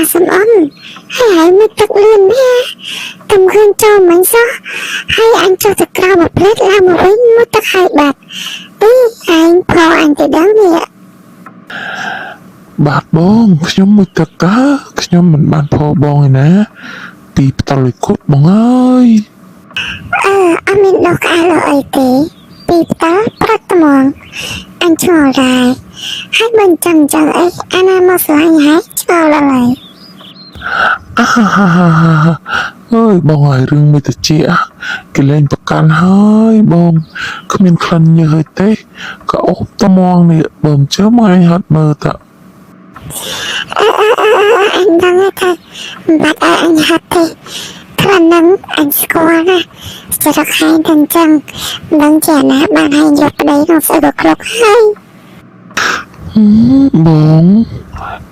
sầm ấm hay hãy mới tật lươn nha cầm gương cho mạnh gió hay anh cho thật cao một plate làm một bánh mới tật hai bạc ý anh phò anh thì đáng nhẹ បាទបងខ្ញុំមួយទឹកតាខ្ញុំមិនបានផបងឯណាពីផ្ទល់លុយគត់បងអើយ អត់មានដកក្អែលអីទេពីផ្ទះប្រាក់ត្មងអញឆ្ងល់ដែរហើយមិនចឹងអីអាណាមកស្លាញ់ហើយឆ្ងល់ឡើយ អាហាហាហាហាអើយបងហើយរឿងមួយទៅជាគេលេងប្រកាន់ហើយបងគ្មានក្លិនញើសទេក៏អូបត្មងនេះបងជើមកឯងហត់មើលតា អញដឹងថាបាត់អញហាត់ទេព្រោះនឹងអញស្គាល់ណាចរិតហើយទាំងចឹងដឹងជាណាបានឲ្យយកប្តីក្នុងស្អីក៏គ្រប់ហើយ បង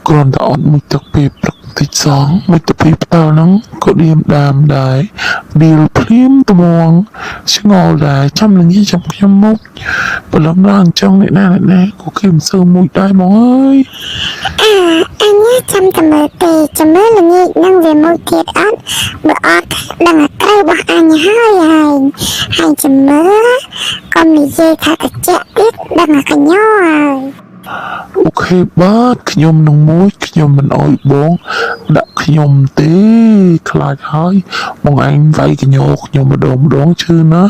គ្រាន់តែអត់មួយទឹកពេលព្រឹកតិចសងមួយទឹកពេលផ្ដាល់ហ្នឹងក៏ឌៀមដាមដែរឌីលភ្លាមត្មងឆ្ងល់ដែរចាំល្ងាចចាំខ្ញុំមកព្រលឹមឡើងអញ្ចឹងអ្នកណាក៏គេមិនសើមួយដែរបងអើយ អញចាំតែមើលទេចាំមើលល្ងាចនឹងវាមួយទៀតអត់បើអត់ដឹងតែត្រូវរបស់អញហើយចាំមើលកុំនិយាយថាតិចទៀតដឹងតែកញ្ញោហើយ អូខេបាទខ្ញុំនឹងមួយខ្ញុំមិនអោយបងដាក់ខ្ញុំទេខ្លាចហើយបងឯងវាយកញ្ញោខ្ញុំម្ដងឈឺណា